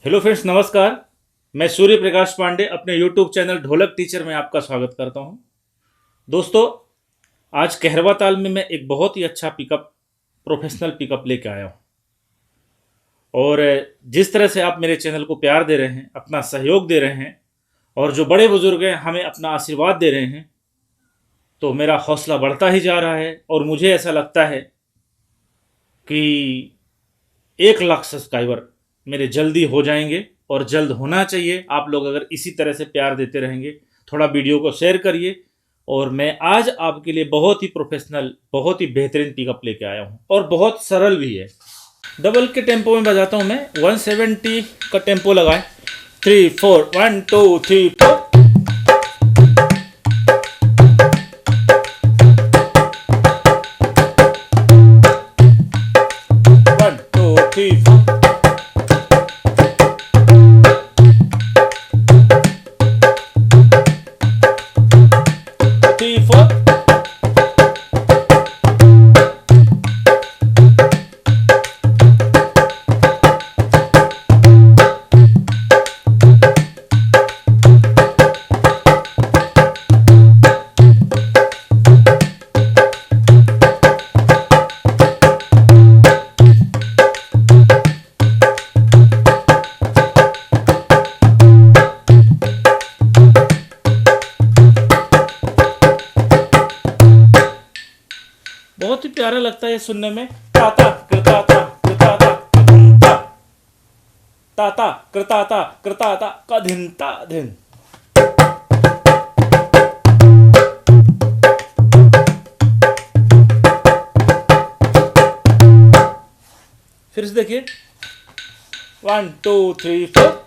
Hello friends, नमस्कार। मैं सूर्य प्रकाश पांडे अपने यूट्यूब चैनल ढोलक टीचर में आपका स्वागत करता हूं। दोस्तों, आज कहरवा ताल में मैं एक बहुत ही अच्छा पिकअप, प्रोफेशनल पिकअप लेके आया हूं। और जिस तरह से आप मेरे चैनल को प्यार दे रहे हैं, अपना सहयोग दे रहे हैं और जो बड़े बुजुर्ग हैं हमें अपना आशीर्वाद दे रहे हैं, तो मेरा हौसला बढ़ता ही जा रहा है। और मुझे ऐसा लगता है कि 1 लाख सब्सक्राइबर मेरे जल्दी हो जाएंगे और जल्द होना चाहिए। आप लोग अगर इसी तरह से प्यार देते रहेंगे, थोड़ा वीडियो को शेयर करिए। और मैं आज आपके लिए बहुत ही प्रोफेशनल, बहुत ही बेहतरीन पिकअप लेके आया हूँ और बहुत सरल भी है। डबल के टेम्पो में बजाता हूँ मैं। 170 का टेम्पो लगाए। 3 4 1 2 3 4। 1 2 3 4। 3 4। बहुत ही प्यारा लगता है ये सुनने में। ताता कृताता कृताता कधिंता, ताता कृताता कृताता कधिंता धिन। फिर से देखिए। 1 2 3 4।